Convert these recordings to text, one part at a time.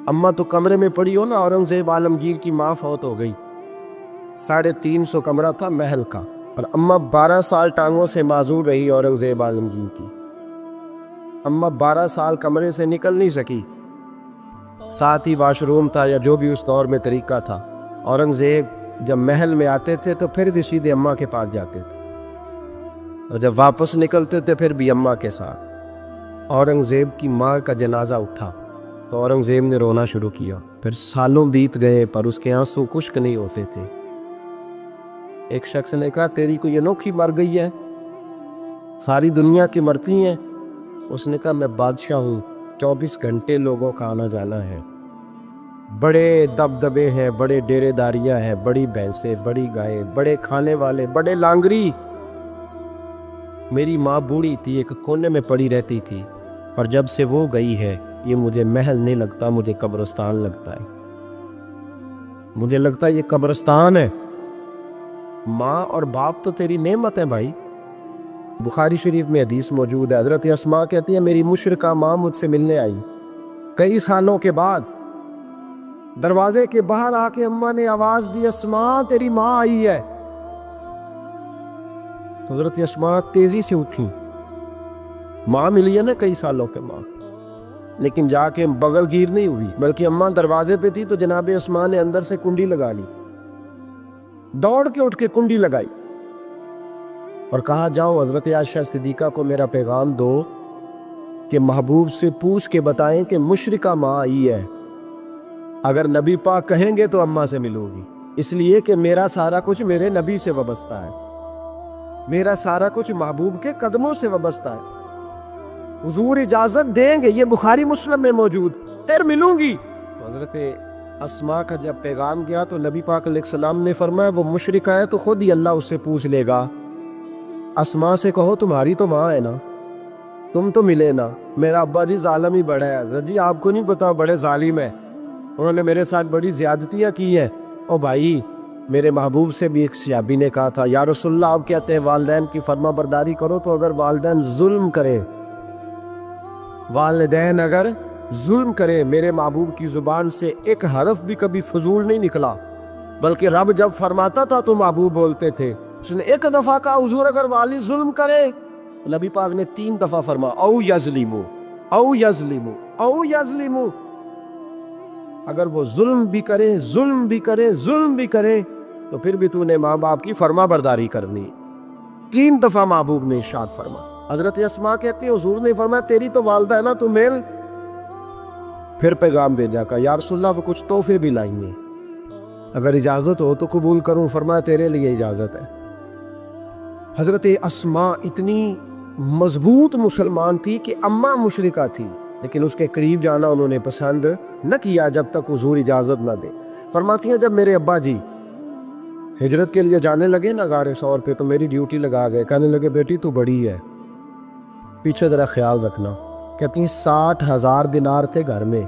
اماں تو کمرے میں پڑی ہو نا، اورنگزیب عالمگیر کی ماں فوت ہو گئی، 350 کمرہ تھا محل کا، اور اماں 12 سال ٹانگوں سے معذور رہی اورنگزیب عالمگیر کی۔ اماں 12 سال کمرے سے نکل نہیں سکی، ساتھ ہی واش روم تھا یا جو بھی اس دور میں طریقہ تھا۔ اورنگزیب جب محل میں آتے تھے تو پھر بھی سیدھے اماں کے پاس جاتے تھے، اور جب واپس نکلتے تھے پھر بھی اماں کے ساتھ۔ اورنگزیب کی ماں کا جنازہ اٹھا تو اورنگزیب نے رونا شروع کیا، پھر سالوں بیت گئے پر اس کے آنسو خشک نہیں ہوتے تھے۔ ایک شخص نے کہا تیری کوئی انوکھی مر گئی ہے، ساری دنیا کی مرتی ہیں؟ اس نے کہا میں بادشاہ ہوں، 24 گھنٹے لوگوں کا آنا جانا ہے، بڑے دبدبے ہیں، بڑے ڈیرے داریاں ہیں، بڑی بھینسیں، بڑی گائے، بڑے کھانے والے، بڑے لانگری۔ میری ماں بوڑھی تھی، ایک کونے میں پڑی رہتی تھی، پر جب سے وہ گئی ہے یہ مجھے محل نہیں لگتا، مجھے قبرستان لگتا ہے، مجھے لگتا ہے یہ قبرستان ہے۔ ماں اور باپ تو تیری نعمت ہے بھائی۔ بخاری شریف میں حدیث موجود ہے، حضرت اسماء کہتی ہے میری مشرکہ ماں مجھ سے ملنے آئی کئی سالوں کے بعد، دروازے کے باہر آ کے اماں نے آواز دی اسماء تیری ماں آئی ہے۔ حضرت اسماء تیزی سے اٹھی، ماں ملی ہے نا کئی سالوں کے بعد، لیکن جا کے بغل گیر نہیں ہوئی، بلکہ اماں دروازے پہ تھی تو جناب اسماء نے اندر سے کنڈی لگا لی، دوڑ کے اٹھ کے کنڈی لگائی اور کہا جاؤ حضرت عائشہ صدیقہ کو میرا پیغام دو کہ محبوب سے پوچھ کے بتائیں کہ مشرکہ ماں آئی ہے، اگر نبی پاک کہیں گے تو اماں سے ملو گی، اس لیے کہ میرا سارا کچھ میرے نبی سے وابستہ ہے، میرا سارا کچھ محبوب کے قدموں سے وابستہ ہے، حضور اجازت دیں گے، یہ بخاری مسلم میں موجود، پھر ملوں گی۔ تو حضرت اسماء کا جب پیغام گیا تو نبی پاک علیہ السلام نے فرمایا وہ مشرکہ ہے تو خود ہی اللہ اس سے پوچھ لے گا، اسماء سے کہو تمہاری تو ماں ہے نا، تم تو ملے نا، میرا ابا جی ظالم ہی بڑا ہے حضرت جی، آپ کو نہیں پتا بڑے ظالم ہیں، انہوں نے میرے ساتھ بڑی زیادتیاں کی ہیں۔ او بھائی میرے محبوب سے بھی ایک صحابی نے کہا تھا یا رسول اللہ آپ کہتے ہیں والدین کی فرما برداری کرو، تو اگر والدین ظلم کرے، والدین اگر ظلم کرے، میرے محبوب کی زبان سے ایک حرف بھی کبھی فضول نہیں نکلا، بلکہ رب جب فرماتا تھا تو محبوب بولتے تھے، اس نے ایک دفعہ کہا حضور اگر والد ظلم کرے، نبی پاک نے 3 دفعہ فرما او یظلمو او یظلمو او یظلمو، اگر وہ ظلم بھی کرے ظلم بھی کرے ظلم بھی کرے تو پھر بھی تو نے ماں باپ کی فرما برداری کرنی۔ 3 دفعہ محبوب نے ارشاد فرما۔ حضرت اسماء کہتی ہے حضور نے فرمایا تیری تو والدہ ہے نا، تو مل۔ پھر پیغام بھیجا کہ یا رسول اللہ وہ کچھ تحفے بھی لائیں گے، اگر اجازت ہو تو قبول کروں، فرمایا تیرے لیے اجازت ہے۔ حضرت اسماء اتنی مضبوط مسلمان تھی کہ اماں مشرکہ تھی، لیکن اس کے قریب جانا انہوں نے پسند نہ کیا جب تک حضور اجازت نہ دے۔ فرماتی ہیں جب میرے ابا جی ہجرت کے لیے جانے لگے نا غار ثور پہ تو میری ڈیوٹی لگا گئے، کہنے لگے بیٹی تو بڑی ہے، پیچھے ذرا خیال رکھنا۔ کہتی ہیں 60,000 دینار تھے گھر میں،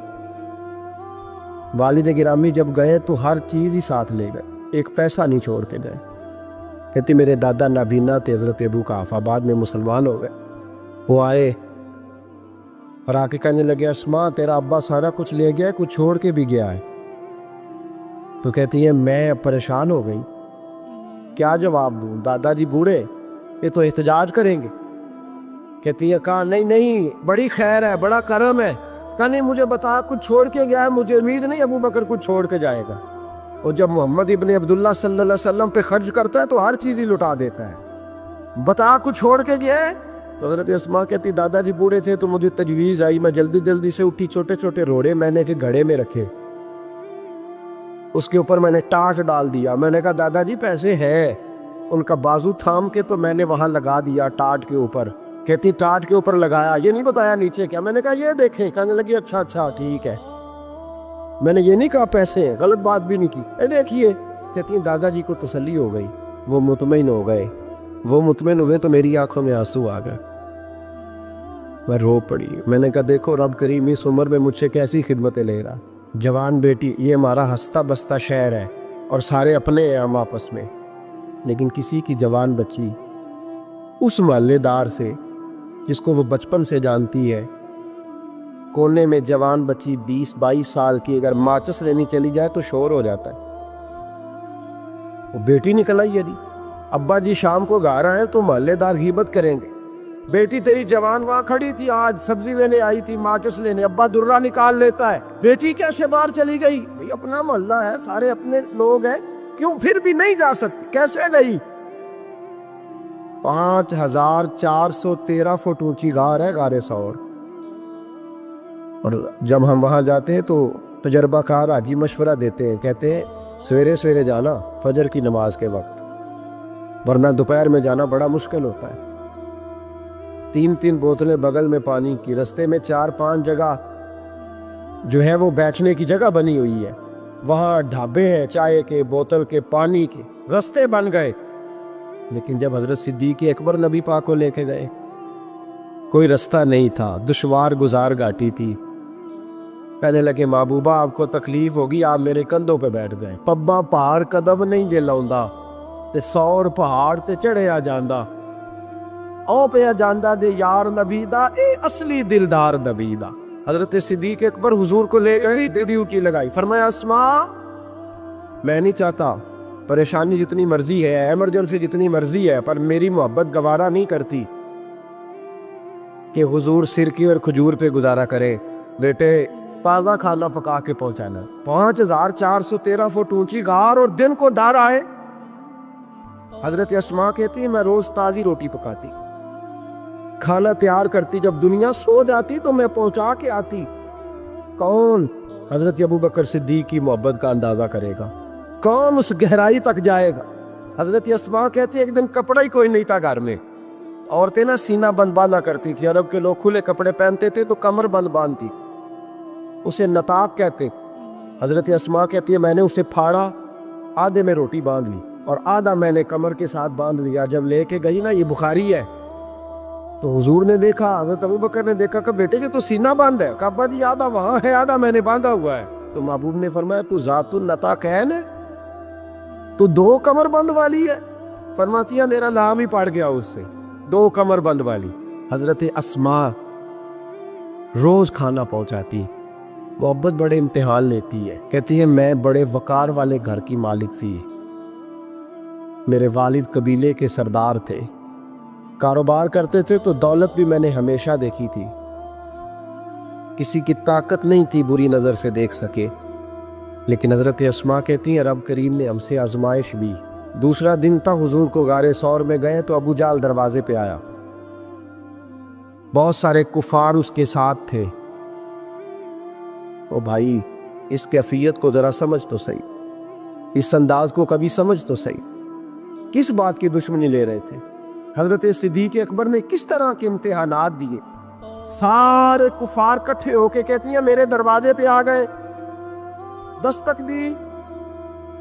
والد گرامی جب گئے تو ہر چیز ہی ساتھ لے گئے، ایک پیسہ نہیں چھوڑ کے گئے۔ کہتی میرے دادا نابینا تھے حضرت ابو قحافہ، بعد میں مسلمان ہو گئے، وہ آئے اور آ کے کہنے لگے اسماء تیرا ابا سارا کچھ لے گیا ہے، کچھ چھوڑ کے بھی گیا ہے۔ تو کہتی ہے میں پریشان ہو گئی، کیا جواب دوں، دادا جی بوڑھے یہ تو احتجاج کریں گے۔ کہتی ہے کہا نہیں نہیں بڑی خیر ہے، بڑا کرم ہے، کہا نہیں مجھے بتا کچھ چھوڑ کے گیا ہے، مجھے امید نہیں ابو بکر کچھ چھوڑ کے جائے گا، اور جب محمد ابن عبداللہ صلی اللہ علیہ وسلم پہ خرچ کرتا ہے تو ہر چیز ہی لٹا دیتا ہے، بتا کچھ چھوڑ کے گیا ہے۔ تو حضرت اسماء کہتی دادا جی بوڑھے تھے تو مجھے تجویز آئی، میں جلدی جلدی سے اٹھی، چھوٹے چھوٹے روڑے میں نے گھڑے میں رکھے، اس کے اوپر میں نے ٹاٹ ڈال دیا، میں نے کہا دادا جی پیسے ہیں، ان کا بازو تھام کے تو میں نے وہاں لگا دیا ٹاٹ کے اوپر۔ کہتی ٹاٹ کے اوپر لگایا، یہ نہیں بتایا نیچے کیا، میں نے کہا یہ دیکھیں، کہنے لگی اچھا اچھا ٹھیک ہے، میں نے یہ نہیں کہا پیسے ہیں، غلط بات بھی نہیں کی، اے دیکھیے۔ کہتی ہیں دادا جی کو تسلی ہو گئی، وہ مطمئن ہو گئے، وہ مطمئن ہوئے تو میری آنکھوں میں آنسو آ گئے، میں رو پڑی۔ میں نے کہا دیکھو رب کریم اس عمر میں مجھ سے کیسی خدمتیں لے رہا، جوان بیٹی، یہ ہمارا ہستا بستا شہر ہے اور سارے اپنے ہیں ہم آپس میں، لیکن کسی کی جوان بچی اس محلے دار سے جس کو وہ بچپن سے جانتی ہے، کونے میں جوان بچی 20-22 سال کی اگر ماچس لینی چلی جائے تو شور ہو جاتا ہے. وہ بیٹی نکل آئی ہے جی، ابا جی شام کو گھر آئے تو محلے دار غیبت کریں گے. بیٹی تیری جوان وہاں کھڑی تھی، آج سبزی لینے آئی تھی ماچس لینے، ابا درا نکال لیتا ہے. بیٹی کیسے باہر چلی گئی؟ بھئی اپنا محلہ ہے، سارے اپنے لوگ ہیں، کیوں پھر بھی نہیں جا سکتی؟ کیسے گئی؟ 5413 فٹ اونچی غار ہے غار ثور. اور جب ہم وہاں جاتے ہیں تو تجربہ کار حاجی مشورہ دیتے ہیں، کہتے ہیں سویرے سویرے جانا فجر کی نماز کے وقت، ورنہ دوپہر میں جانا بڑا مشکل ہوتا ہے. 3 بوتلیں بغل میں پانی کی، رستے میں 4-5 جگہ جو ہے وہ بیٹھنے کی جگہ بنی ہوئی ہے، وہاں ڈھابے ہیں چائے کے، بوتل کے، پانی کے، رستے بن گئے. لیکن جب حضرت صدیق اکبر نبی پاک کو لے کے گئے کوئی رستہ نہیں تھا، دشوار گزار گھاٹی تھی. کہنے لگے محبوبہ آپ کو تکلیف ہوگی، آپ میرے کندھوں پہ بیٹھ گئے. پبا پہاڑ قدم نہیں جے لاؤندا تے 100 پہاڑ تے چڑھیا جاندا، او پیا جاندا دے یار نبی دا، اے اصلی دلدار نبی دا. حضرت صدیق اکبر حضور کو لے گئی، ڈیوٹی لگائی، فرمایا اسماء میں نہیں چاہتا، پریشانی جتنی مرضی ہے، ایمرجنسی جتنی مرضی ہے، پر میری محبت گوارا نہیں کرتی کہ حضور سرکی اور کھجور پہ گزارا کرے. بیٹے تازہ کھانا پکا کے پہنچانا. 5413 فٹ اونچی غار اور دن کو ڈر آئے. حضرت اسماء کہتی ہے میں روز تازی روٹی پکاتی، کھانا تیار کرتی، جب دنیا سو جاتی تو میں پہنچا کے آتی. کون حضرت ابوبکر صدیق کی محبت کا اندازہ کرے گا؟ کون اس گہرائی تک جائے گا؟ حضرت اسماء کہتی ہے ایک دن کپڑا ہی کوئی نہیں تھا گھر میں، عورتیں نا سینہ بند باندھا کرتی تھی، عرب کے لوگ کھلے کپڑے پہنتے تھے تو کمر بند باندھتی، اسے نطاق کہتے. حضرت اسماء کہتی ہے میں نے اسے پھاڑا، آدھے میں روٹی باندھ لی اور آدھا میں نے کمر کے ساتھ باندھ لیا. جب لے کے گئی نا، یہ بخاری ہے، تو حضور نے دیکھا، حضرت ابوبکر نے دیکھا کہ بیٹے تو سینہ باندھ ہے. کہا ابا جی آدھا وہاں ہے، آدھا میں نے باندھا ہوا ہے. تو محبوب نے فرمایا تو ذات النطاق ہے نا، تو 2 کمر بند والی ہے. فرماتی ہے میرا نام ہی پڑ گیا اس سے، 2 کمر بند والی. حضرت اسماء روز کھانا پہنچاتی، محبت بڑے امتحان لیتی ہے. کہتی ہے میں بڑے وقار والے گھر کی مالک تھی، میرے والد قبیلے کے سردار تھے، کاروبار کرتے تھے تو دولت بھی میں نے ہمیشہ دیکھی تھی، کسی کی طاقت نہیں تھی بری نظر سے دیکھ سکے. لیکن حضرت اسماء کہتی ہیں رب کریم نے ہم سے آزمائش بھی. دوسرا دن تھا، حضور کو غار ثور میں گئے تو ابو جہل دروازے پہ آیا، بہت سارے کفار اس کے ساتھ تھے. او بھائی اس کیفیت کو ذرا سمجھ تو صحیح، اس انداز کو کبھی سمجھ تو صحیح، کس بات کی دشمنی لے رہے تھے؟ حضرت صدیق اکبر نے کس طرح کے امتحانات دیے؟ سارے کفار کٹھے ہو کے کہتی ہیں میرے دروازے پہ آ گئے، دستک دی،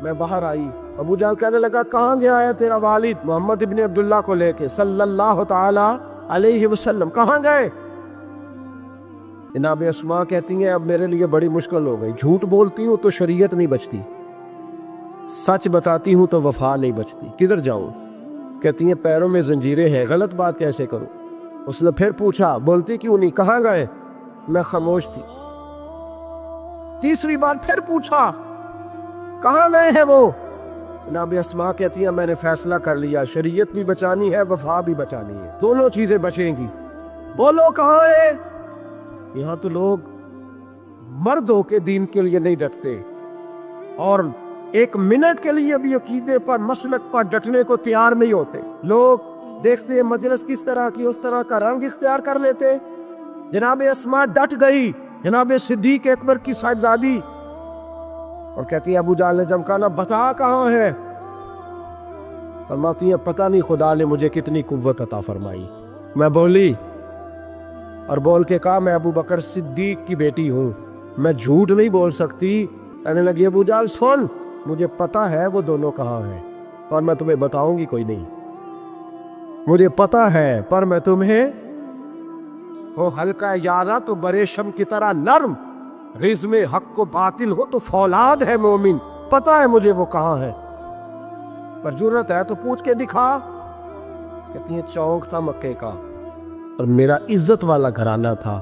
میں باہر آئی. ابو جہل کہنے لگا کہاں گیا ہے تیرا والد محمد ابن عبداللہ کو لے کے صلی اللہ تعالی علیہ وسلم، کہاں گئے؟ جناب اسماء کہتی ہیں اب میرے لیے بڑی مشکل ہو گئی، جھوٹ بولتی ہوں تو شریعت نہیں بچتی، سچ بتاتی ہوں تو وفا نہیں بچتی، کدھر جاؤں؟ کہتی ہیں پیروں میں زنجیریں ہیں، غلط بات کیسے کروں؟ اس نے پھر پوچھا بولتی کیوں نہیں، کہاں گئے؟ میں خاموش تھی. تیسری بار پھر پوچھا کہاں گئے ہیں وہ؟ جناب اسماء کہتی ہیں میں نے فیصلہ کر لیا، شریعت بھی بچانی ہے، وفا بھی بچانی ہے، دونوں چیزیں بچیں گی. بولو کہاں ہے؟ یہاں تو لوگ مرد ہو کے دین کے لیے نہیں ڈٹتے، اور 1 منٹ کے لیے بھی عقیدے پر مسلک پر ڈٹنے کو تیار نہیں ہوتے. لوگ دیکھتے ہیں مجلس کس طرح کی، اس طرح کا رنگ اختیار کر لیتے. جناب اسماء ڈٹ گئی، جناب صدیق اکبر کی صاحبزادی، اور کہتی ہے ابو جہل نے جب کہا بتا کہاں ہے؟ فرماتی ہیں پتہ نہیں خدا نے مجھے کتنی قوت عطا فرمائی. میں بولی اور بول کے کہا میں ابو بکر صدیق کی بیٹی ہوں، میں جھوٹ نہیں بول سکتی. کہنے لگی ابو جہل سن، مجھے پتا ہے وہ دونوں کہاں ہیں، اور میں تمہیں بتاؤں گی کوئی نہیں، مجھے پتا ہے، پر میں تمہیں ہو ہلکا یارا تو برے شم کی طرح نرم، رزم حق کو باطل ہو تو فولاد ہے مومن. پتا ہے مجھے وہ کہاں ہے، پر جرت ہے تو پوچھ کے دکھا. کہتی ہیں چوک تھا مکے کا اور میرا عزت والا گھرانہ تھا،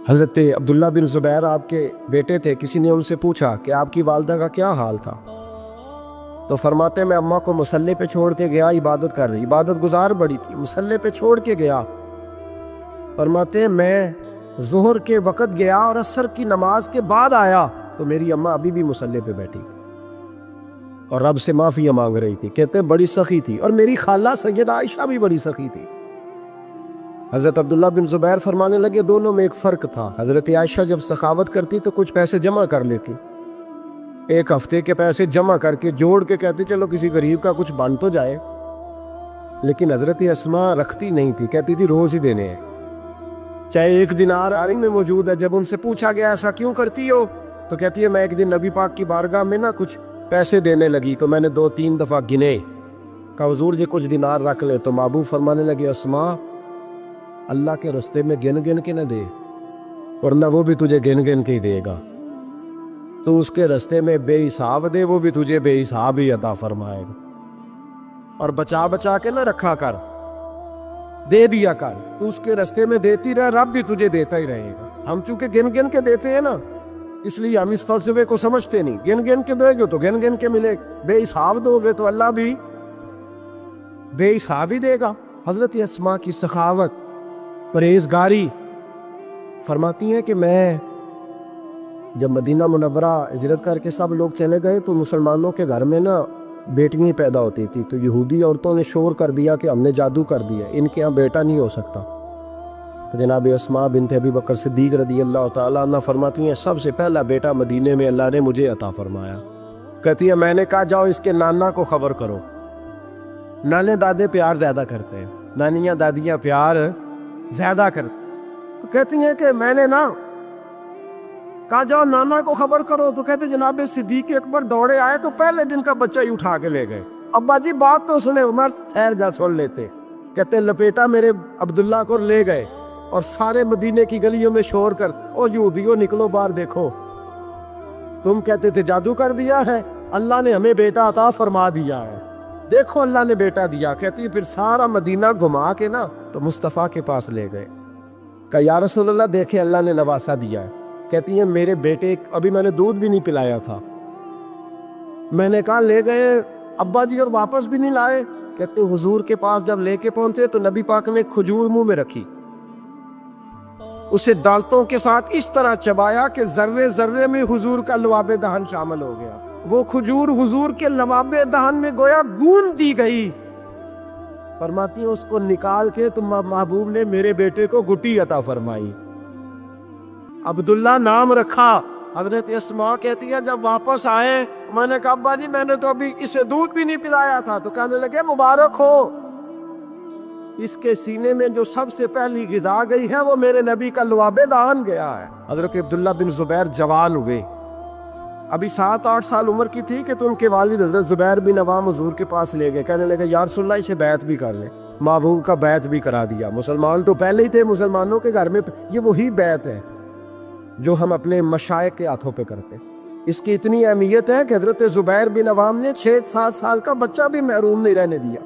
حضرت عبداللہ بن زبیر آپ کے بیٹے تھے. کسی نے ان سے پوچھا کہ آپ کی والدہ کا کیا حال تھا؟ تو فرماتے میں اماں کو مصلے پہ چھوڑ کے گیا, عبادت کر رہی, عبادت گزار بڑی تھی, مصلے پہ چھوڑ کے گیا. فرماتے میں ظہر کے وقت گیا اور عصر کی نماز کے بعد آیا تو میری اماں ابھی بھی مصلے پہ بیٹھی تھی اور رب سے معافی مانگ رہی تھی. کہتے بڑی سخی تھی. اور میری خالہ سیدہ عائشہ بھی بڑی سخی تھی. حضرت عبداللہ بن زبیر فرمانے لگے دونوں میں ایک فرق تھا. حضرت عائشہ جب سخاوت کرتی تو کچھ پیسے جمع کر لیتی, ایک ہفتے کے پیسے جمع کر کے جوڑ کے کہتی چلو کسی غریب کا کچھ بن تو جائے. لیکن حضرت اسماء رکھتی نہیں تھی, کہتی تھی روز ہی دینے ہیں, چاہے ایک دینار آرنگ میں موجود ہے. جب ان سے پوچھا گیا ایسا کیوں کرتی ہو تو کہتی ہے میں ایک دن نبی پاک کی بارگاہ میں نا کچھ پیسے دینے لگی تو میں نے 2-3 دفعہ گنے, کہا حضور یہ کچھ دینار رکھ لے. تو محبوب فرمانے لگے اسماء اللہ کے رستے میں گن گن کے نہ دے, ورنہ وہ بھی تجھے گن گن کے ہی دے گا. تو اس کے رستے میں بے حساب دے, وہ بھی تجھے بے حساب ہی عطا فرمائے گا. اور بچا بچا کے نہ رکھا کر, دے دیا کر. تو اس کے رستے میں دیتی رہ, رب بھی تجھے دیتا ہی رہے گا. ہم چونکہ گن گن کے دیتے ہیں نا, اس لیے ہم اس فلسفے کو سمجھتے نہیں. گن گن کے دو گے تو گن گن کے ملے, بے حساب دو گے تو اللہ بھی بے حساب ہی دے گا. حضرت اسماء کی سخاوت, پرہیزگاری. فرماتی ہیں کہ میں جب مدینہ منورہ ہجرت کر کے سب لوگ چلے گئے تو مسلمانوں کے گھر میں نا بیٹیاں پیدا ہوتی تھی. تو یہودی عورتوں نے شور کر دیا کہ ہم نے جادو کر دیا, ان کے ہاں بیٹا نہیں ہو سکتا. تو جناب اسماء بنت ابی بکر صدیق رضی اللہ تعالیٰ عنہ فرماتی ہیں سب سے پہلا بیٹا مدینے میں اللہ نے مجھے عطا فرمایا. کہتی ہے میں نے کہا جاؤ اس کے نانا کو خبر کرو. نانے دادے پیار زیادہ کرتے ہیں, نانیاں دادیاں پیار زیادہ کرتے. تو کہتی ہیں کہ میں نے نا کہا جاؤ نانا کو خبر کرو. تو کہتے جناب صدیق اکبر دوڑے آئے تو پہلے دن کا بچہ ہی اٹھا کے لے گئے. ابا جی بات تو سنے, عمر ٹھہر جا سن لیتے. کہتے لپیٹا میرے عبداللہ کو لے گئے اور سارے مدینے کی گلیوں میں شور کر او یہودیوں نکلو باہر دیکھو, تم کہتے تھے جادو کر دیا ہے, اللہ نے ہمیں بیٹا عطا فرما دیا ہے, دیکھو اللہ نے بیٹا دیا. کہتی پھر سارا مدینہ گھما کے نا تو مصطفیٰ کے پاس لے گئے. کہا یا رسول اللہ دیکھے اللہ نے نواسا دیا ہے. کہتی ہیں میرے بیٹے ابھی میں نے دودھ بھی نہیں پلایا تھا, میں نے کہا لے گئے ابا جی اور واپس بھی نہیں لائے. کہتے حضور کے پاس جب لے کے پہنچے تو نبی پاک نے کھجور منہ میں رکھی, اسے دانتوں کے ساتھ اس طرح چبایا کہ ذرے ذرے میں حضور کا لعاب دہن شامل ہو گیا. وہ کھجور حضور کے لعاب دہن میں گویا گون دی گئی. فرماتی ہیں اس کو نکال کے تو محبوب نے میرے بیٹے کو گٹی عطا فرمائی, عبداللہ نام رکھا. حضرت اسماء کہتی ہے جب واپس آئے میں نے کہا ابا جی میں نے تو ابھی اسے دودھ بھی نہیں پلایا تھا. تو کہنے لگے مبارک ہو, اس کے سینے میں جو سب سے پہلی غذا گئی ہے وہ میرے نبی کا لعاب دہن گیا ہے. حضرت عبداللہ بن زبیر جوان ہوئے, ابھی 7-8 سال عمر کی تھی کہ تو ان کے والد حضرت زبیر بن عوام حضور کے پاس لے گئے. کہنے لگے یا رسول اللہ اسے بیعت بھی کر لیں. محبوب کا بیعت بھی کرا دیا. مسلمان تو پہلے ہی تھے, مسلمانوں کے گھر میں یہ وہی بیعت ہے جو ہم اپنے مشائخ کے ہاتھوں پہ کرتے. اس کی اتنی اہمیت ہے کہ حضرت زبیر بن عوام نے 6-7 سال کا بچہ بھی محروم نہیں رہنے دیا.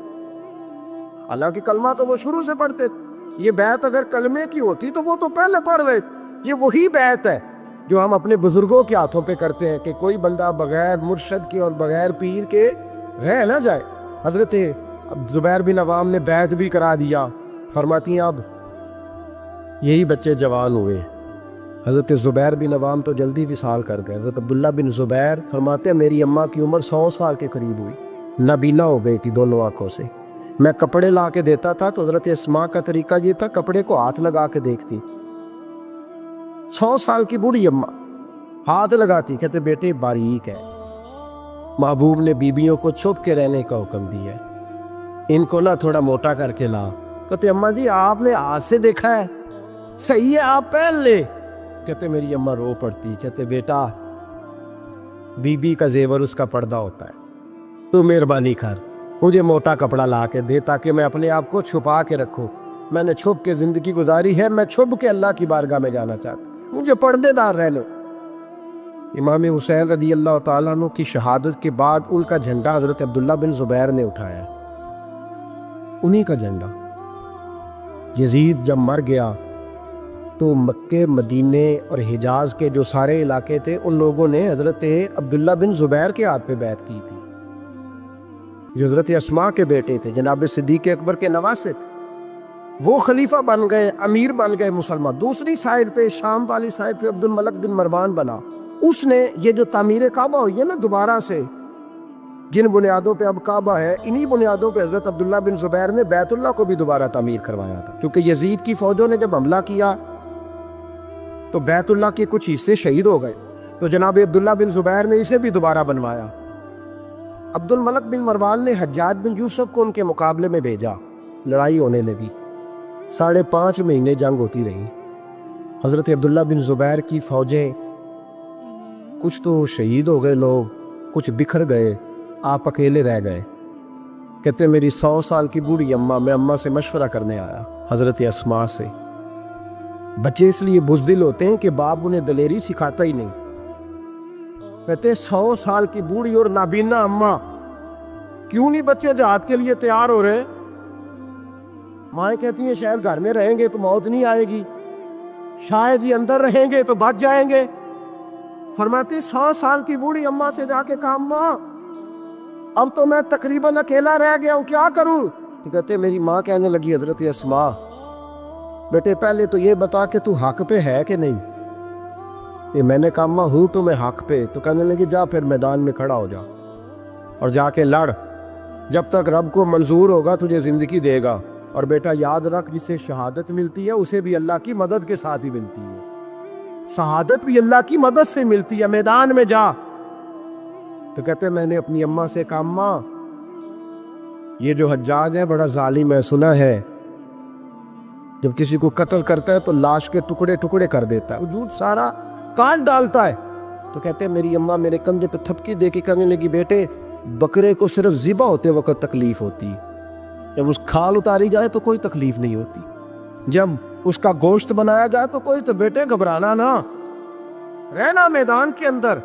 حالانکہ کلمہ تو وہ شروع سے پڑھتے تھے. یہ بیعت اگر کلمے کی ہوتی تو وہ تو پہلے پڑھ رہے. یہ وہی بیعت ہے جو ہم اپنے بزرگوں کے ہاتھوں پہ کرتے ہیں کہ کوئی بندہ بغیر مرشد کے اور بغیر پیر کے رہ نہ جائے. حضرت زبیر بن عوام نے بیعت بھی کرا دیا. فرماتی ہیں اب یہی بچے جوان ہوئے. حضرت زبیر بن عوام تو جلدی وصال کر گئے. حضرت عبداللہ بن زبیر فرماتے ہیں میری اماں کی عمر 100 سال کے قریب ہوئی, نابینا ہو گئی تھی دونوں آنکھوں سے. میں کپڑے لا کے دیتا تھا تو حضرت اسماء کا طریقہ یہ تھا کپڑے کو ہاتھ لگا کے دیکھتی. 100 سال کی بوڑھی اماں ہاتھ لگاتی, کہتے بیٹے باریک ہے. محبوب نے بیبیوں کو چھپ کے رہنے کا حکم دیا ہے, ان کو نہ تھوڑا موٹا کر کے لا. کہتے اماں جی آپ نے ہاتھ سے دیکھا ہے, صحیح ہے آپ پہن لے. کہتے میری اماں رو پڑتی. کہتے بیٹا بی بی کا زیور اس کا پردہ ہوتا ہے, تو مہربانی کر مجھے موٹا کپڑا لا کے دے تاکہ میں اپنے آپ کو چھپا کے رکھوں. میں نے چھپ کے زندگی گزاری ہے, میں چھپ کے اللہ کی بارگاہ میں جانا چاہتا ہوں, مجھے پردے دار رہ لو. امام حسین رضی اللہ تعالیٰ عنہ کی شہادت کے بعد ان کا جھنڈا حضرت عبداللہ بن زبیر نے اٹھایا, انہی کا جھنڈا. یزید جب مر گیا تو مکے مدینے اور حجاز کے جو سارے علاقے تھے ان لوگوں نے حضرت عبداللہ بن زبیر کے ہاتھ پہ بیعت کی تھی، جو حضرت اسماء کے بیٹے تھے، جناب صدیق اکبر کے نواسے تھے۔ وہ خلیفہ بن گئے، امیر بن گئے مسلمان۔ دوسری سائیڈ پہ شام والی سائیڈ پہ عبد الملک بن مروان بنا۔ اس نے یہ جو تعمیر کعبہ ہوئی ہے نا دوبارہ سے، جن بنیادوں پہ اب کعبہ ہے، انہی بنیادوں پہ حضرت عبداللہ بن زبیر نے بیت اللہ کو بھی دوبارہ تعمیر کروایا تھا، کیونکہ یزید کی فوجوں نے جب حملہ کیا تو بیت اللہ کے کچھ حصے شہید ہو گئے، تو جناب عبداللہ بن زبیر نے اسے بھی دوبارہ بنوایا۔ عبد الملک بن مروان نے حجاج بن یوسف کو ان کے مقابلے میں بھیجا، لڑائی ہونے لگی، 5.5 مہینے جنگ ہوتی رہی۔ حضرت عبداللہ بن زبیر کی فوجیں کچھ تو شہید ہو گئے، لوگ کچھ بکھر گئے، آپ اکیلے رہ گئے۔ کہتے میری 100 سال کی بوڑھی اماں، میں اماں سے مشورہ کرنے آیا، حضرت اسماء سے۔ بچے اس لیے بزدل ہوتے ہیں کہ باپ انہیں دلیری سکھاتا ہی نہیں۔ کہتے 100 سال کی بوڑھی اور نابینا اماں، کیوں نہیں بچے جہاد کے لیے تیار ہو رہے؟ مائیں کہتی ہیں شاید گھر میں رہیں گے تو موت نہیں آئے گی، شاید ہی اندر رہیں گے تو بچ جائیں گے۔ فرماتی 100 سال کی بوڑھی اماں سے جا کے کہا اماں اب تو میں تقریباً اکیلا رہ گیا ہوں، کیا کروں؟ تو کہتے میری ماں کہنے لگی حضرت اسماء بیٹے پہلے تو یہ بتا کہ تو حق پہ ہے کہ نہیں؟ یہ میں نے کہا اماں ہوں تو میں حق پہ۔ تو کہنے لگی جا پھر میدان میں کھڑا ہو جا اور جا کے لڑ، جب تک رب کو منظور ہوگا تجھے زندگی دے گا، اور بیٹا یاد رکھ جسے شہادت ملتی ہے اسے بھی اللہ کی مدد کے ساتھ ہی ملتی ہے، شہادت بھی اللہ کی مدد سے ملتی ہے، میدان میں جا۔ تو کہتے میں نے اپنی اماں سے کہا اماں یہ جو حجاج ہے بڑا ظالم ہے، سنا ہے جب کسی کو قتل کرتا ہے تو لاش کے ٹکڑے ٹکڑے کر دیتا ہے، وجود سارا کاٹ ڈالتا ہے۔ تو کہتے میری اماں میرے کندھے پہ تھپکی دے کے کہنے لگی بیٹے بکرے کو صرف ذبح ہوتے وقت تکلیف ہوتی ہے، جب اس کھال اتاری جائے تو کوئی تکلیف نہیں ہوتی، جب اس کا گوشت بنایا جائے تو کوئی، تو بیٹے گھبرانا نہ، رہنا میدان کے اندر،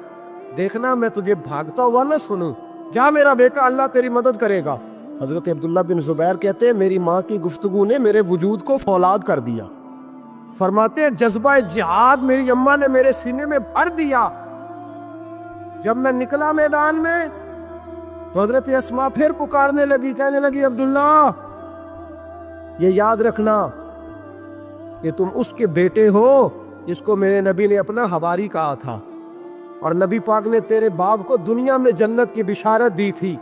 دیکھنا میں تجھے بھاگتا ہوا نہ سنوں، جا میرا بیٹا اللہ تیری مدد کرے گا۔ حضرت عبداللہ بن زبیر کہتے ہیں میری ماں کی گفتگو نے میرے وجود کو فولاد کر دیا۔ فرماتے ہیں جذبہ جہاد میری اماں نے میرے سینے میں بھر دیا۔ جب میں نکلا میدان میں تو حضرت اسماء پھر پکارنے لگی، کہنے لگی عبداللہ یہ یاد رکھنا کہ تم اس کے بیٹے ہو جس کو میرے نبی نے اپنا حواری کہا تھا، اور نبی پاک نے تیرے باپ کو دنیا میں جنت کی بشارت دی تھی،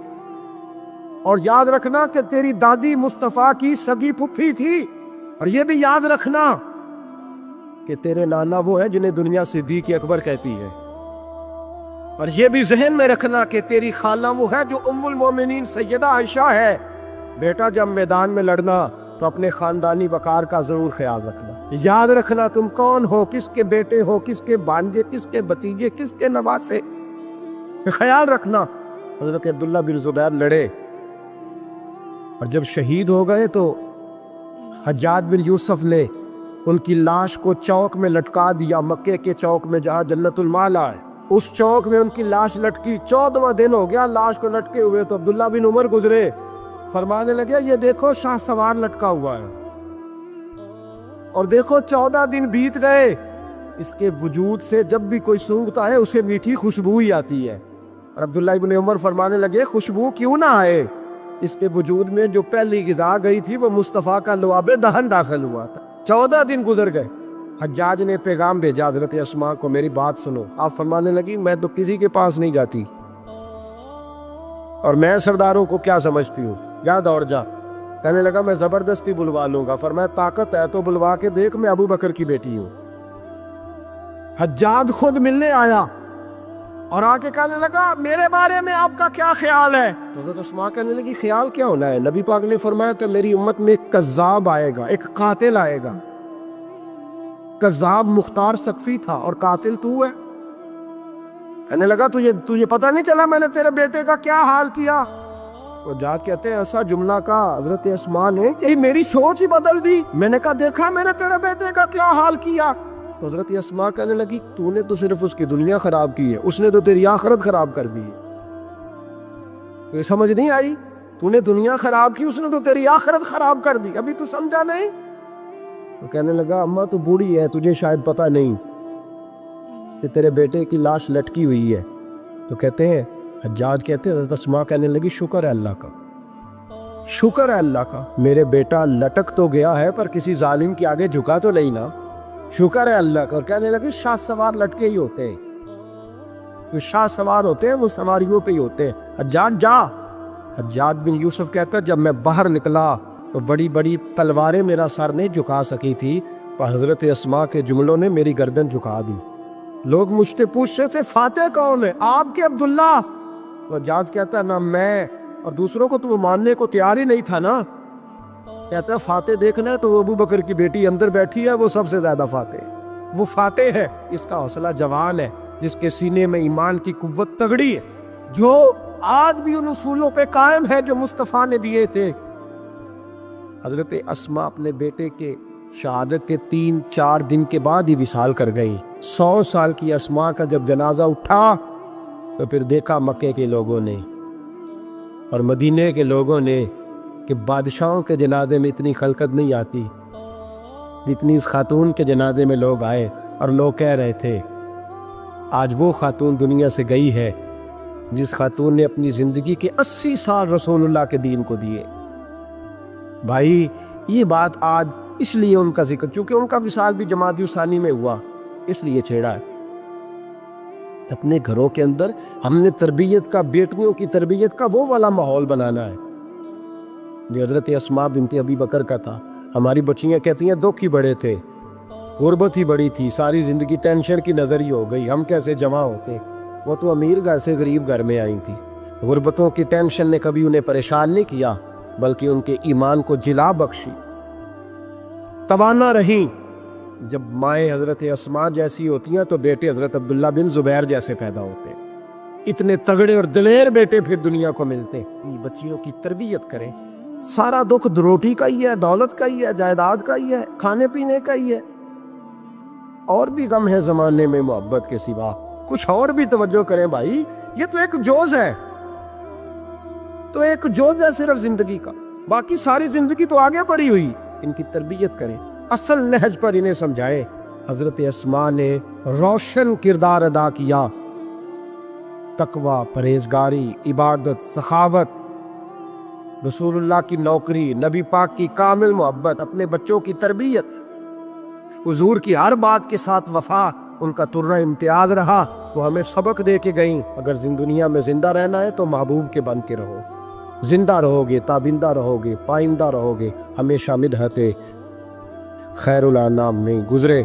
اور یاد رکھنا کہ تیری دادی مصطفیٰ کی سگی پھپھی تھی، اور یہ بھی یاد رکھنا کہ تیرے نانا وہ ہے جنہیں دنیا صدیق اکبر کہتی ہے، اور یہ بھی ذہن میں رکھنا کہ تیری خالہ وہ ہے جو ام المومنین سیدہ عائشہ ہے۔ بیٹا جب میدان میں لڑنا تو اپنے خاندانی وقار کا ضرور خیال رکھنا، یاد رکھنا تم کون ہو، کس کے بیٹے ہو، کس کے بھانجے، کس کے بھتیجے، کس کے نواسے، خیال رکھنا۔ حضرت عبداللہ بن زبیر لڑے اور جب شہید ہو گئے تو حجاج بن یوسف نے ان کی لاش کو چوک میں لٹکا دیا، مکے کے چوک میں جہاں جنت المالا ہے، اس چوک میں ان کی لاش لٹکی۔ 14واں دن ہو گیا لاش کو لٹکے ہوئے، تو عبداللہ بن عمر گزرے، فرمانے لگے یہ دیکھو شاہ سوار لٹکا ہوا ہے، اور دیکھو 14 دن بیت گئے، اس کے وجود سے جب بھی کوئی سونگتا ہے اسے میٹھی خوشبو ہی آتی ہے۔ اور عبداللہ بن عمر فرمانے لگے خوشبو کیوں نہ آئے، اس کے وجود میں جو پہلی غذا گئی تھی وہ مصطفیٰ کا لعاب دہن داخل ہوا تھا۔ 14 دن گزر گئے، حجاج نے پیغام بھیجا حضرت اسماء کو میری بات سنو۔ آپ فرمانے لگی میں تو کسی کے پاس نہیں جاتی، اور میں سرداروں کو کیا سمجھتی ہوں، جا دوڑ جا۔ کہنے لگا میں زبردستی بلوا لوں گا۔ فرمایا طاقت ہے تو بلوا کے دیکھ، میں ابو بکر کی بیٹی ہوں۔ حجاج خود ملنے آیا اور آ کے کہنے لگا میرے بارے میں آپ کا کیا خیال ہے؟ تو حضرت اسماء کہنے لگی خیال کیا ہونا ہے، نبی پاک نے فرمایا کہ میری امت میں ایک کذاب آئے گا، ایک قاتل آئے گا۔ کذاب مختار سقفی تھا اور قاتل تو ہے۔ کہنے لگا تجھے پتہ نہیں چلا میں نے تیرے بیٹے کا کیا حال کیا؟ وہ جا کہتے ہیں ایسا جملہ کا حضرت اسماء نے کہ میری سوچ ہی بدل دی، میں نے کہا دیکھا میں نے تیرے بیٹے کا کیا حال کیا؟ تو حضرت اسماء کہنے لگی تو نے تو صرف اس کی دنیا خراب کی ہے، اس نے تو تیری آخرت خراب کر دی ہے۔ یہ سمجھ نہیں آئی؟ تو نے دنیا خراب کی، اس نے تو تیری آخرت خراب کر دی، ابھی تو سمجھا نہیں؟ تو کہنے لگا اماں تو بوڑھی ہے، تجھے شاید پتہ نہیں کہ تیرے بیٹے کی لاش لٹکی ہوئی ہے۔ تو کہتے ہیں حجاج کہتے ہیں حضرت اسماء کہنے لگی شکر ہے اللہ کا، شکر ہے اللہ کا، میرے بیٹا لٹک تو گیا ہے پر کسی ظالم کے آگے جھکا تو نہیں نا، شکر ہے اللہ کا۔ اور کہنے لگی شاہ سوار لٹکے ہی ہوتے ہیں، جو شاہ سوار ہوتے ہیں وہ سواریوں پہ ہی ہوتے ہیں، حجاج جا۔ حجاج بن یوسف کہتا ہے جب میں باہر نکلا تو بڑی بڑی تلواریں میرا سر نہیں جھکا سکی تھی، پر حضرت اسماء کے جملوں نے میری گردن جھکا دی۔ لوگ مجھ سے پوچھتے تھے فاتح کون ہے؟ آپ کے عبداللہ۔ تو حجاج کہتا ہے نہ میں اور دوسروں کو تو وہ ماننے کو تیار ہی نہیں تھا نا۔ کہتا ہے فاتح دیکھنا ہے تو وہ ابو بکر کی بیٹی اندر بیٹھی ہے، وہ سب سے زیادہ فاتح، وہ فاتح ہے، اس کا حوصلہ جوان ہے، جس کے سینے میں ایمان کی قوت تگڑی ہے، جو آج بھی ان اصولوں پہ قائم ہے جو مصطفیٰ نے دیے تھے۔ حضرت اسماء اپنے بیٹے کے شہادت کے 3-4 دن کے بعد ہی وصال کر گئی۔ 100 سال کی اسماء کا جب جنازہ اٹھا تو پھر دیکھا مکے کے لوگوں نے اور مدینے کے لوگوں نے کہ بادشاہوں کے جنازے میں اتنی خلقت نہیں آتی جتنی اس خاتون کے جنازے میں لوگ آئے، اور لوگ کہہ رہے تھے آج وہ خاتون دنیا سے گئی ہے جس خاتون نے اپنی زندگی کے 80 سال رسول اللہ کے دین کو دیے۔ بھائی یہ بات آج اس لیے ان کا ذکر، چونکہ ان کا وصال بھی جمادی الثانی میں ہوا، اس لیے چھیڑا ہے۔ اپنے گھروں کے اندر ہم نے تربیت کا، بیٹیوں کی تربیت کا وہ والا ماحول بنانا ہے جو حضرت اسماء بنت ابی بکر کا تھا۔ ہماری بچیاں کہتی ہیں دکھ ہی بڑے تھے، غربت ہی بڑی تھی، ساری زندگی ٹینشن کی نظر ہی ہو گئی، ہم کیسے جمع ہوتے۔ وہ تو امیر گھر سے غریب گھر میں آئی تھی، غربتوں کی ٹینشن نے کبھی انہیں پریشان نہیں کیا بلکہ ان کے ایمان کو جلا بخشی، توانا رہیں۔ جب مائیں حضرت اسماء جیسی ہوتی ہیں تو بیٹے حضرت عبداللہ بن زبیر جیسے پیدا ہوتے ہیں۔ اتنے تگڑے اور دلیر بیٹے پھر دنیا کو ملتے ہیں۔ بچیوں کی تربیت کریں، سارا دکھ روٹی کا ہی ہے، دولت کا ہی ہے، جائیداد کا ہی ہے، کھانے پینے کا ہی ہے، اور بھی غم ہے زمانے میں محبت کے سوا، کچھ اور بھی توجہ کریں بھائی، یہ تو ایک جوز ہے، تو ایک جوز ہے صرف زندگی کا، باقی ساری زندگی تو آگے پڑی ہوئی۔ ان کی تربیت کریں، اصل نہج پر انہیں سمجھائیں۔ حضرت اسماء نے روشن کردار ادا کیا، تقوی، پرہیزگاری، عبادت، سخاوت، رسول اللہ کی نوکری، نبی پاک کی کامل محبت، اپنے بچوں کی تربیت، حضور کی ہر بات کے ساتھ وفا ان کا ترہ امتیاز رہا۔ وہ ہمیں سبق دے کے گئیں اگر دنیا میں زندہ رہنا ہے تو محبوب کے بن کے رہو، زندہ رہو گے، تابندہ رہو گے، پائندہ رہو گے، ہمیشہ مدحت خیر الانام میں گزرے۔